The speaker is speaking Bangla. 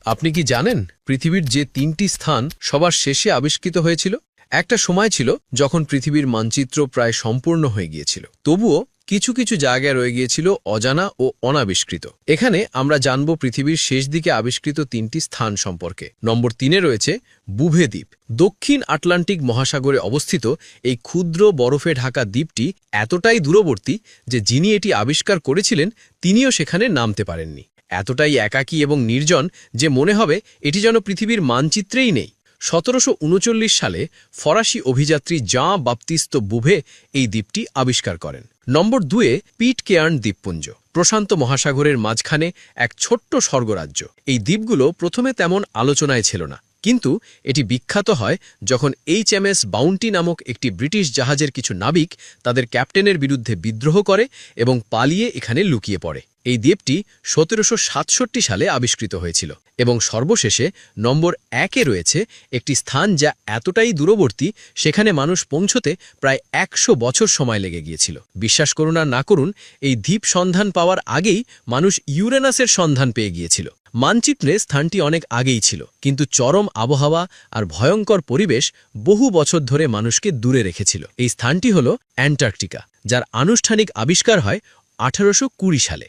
আপনি কি জানেন পৃথিবীর যে ৩টি স্থান সবার শেষে আবিষ্কৃত হয়েছিল? একটা সময় ছিল যখন পৃথিবীর মানচিত্র প্রায় সম্পূর্ণ হয়ে গিয়েছিল, তবুও কিছু কিছু জায়গায় রয়ে গিয়েছিল অজানা ও অনাবিষ্কৃত। এখানে আমরা জানব পৃথিবীর শেষ দিকে আবিষ্কৃত ৩টি স্থান সম্পর্কে। নম্বর ৩-এ রয়েছে বুভে দ্বীপ। দক্ষিণ আটলান্টিক মহাসাগরে অবস্থিত এই ক্ষুদ্র বরফে ঢাকা দ্বীপটি এতটাই দূরবর্তী যে যিনি এটি আবিষ্কার করেছিলেন তিনিও সেখানে নামতে পারেননি। এতটাই একাকী এবং নির্জন যে মনে হবে এটি যেন পৃথিবীর মানচিত্রেই নেই। ১৭৩৯ সালে ফরাসি অভিযাত্রী জাঁ বাপ্তিস্ত বুভে এই দ্বীপটি আবিষ্কার করেন। নম্বর ২-এ পিটকেয়ার্ন দ্বীপপুঞ্জ। প্রশান্ত মহাসাগরের মাঝখানে এক ছোট্ট স্বর্গরাজ্য। এই দ্বীপগুলো প্রথমে তেমন আলোচনায় ছিল না, কিন্তু এটি বিখ্যাত হয় যখন HMS বাউন্টি নামক একটি ব্রিটিশ জাহাজের কিছু নাবিক তাদের ক্যাপ্টেনের বিরুদ্ধে বিদ্রোহ করে এবং পালিয়ে এখানে লুকিয়ে পড়ে। এই দ্বীপটি ১৭৬৭ সালে আবিষ্কৃত হয়েছিল। এবং সর্বশেষে নম্বর ১-এ রয়েছে একটি স্থান যা এতটাই দূরবর্তী সেখানে মানুষ পৌঁছতে প্রায় ১০০ বছর সময় লেগে গিয়েছিল। বিশ্বাস করুন আর না করুন, এই দ্বীপ সন্ধান পাওয়ার আগেই মানুষ ইউরেনাসের সন্ধান পেয়ে গিয়েছিল। মানচিত্রে স্থানটি অনেক আগেই ছিল, কিন্তু চরম আবহাওয়া আর ভয়ঙ্কর পরিবেশ বহু বছর ধরে মানুষকে দূরে রেখেছিল। এই স্থানটি হল অ্যান্টার্কটিকা, যার আনুষ্ঠানিক আবিষ্কার হয় ১৮২০ সালে।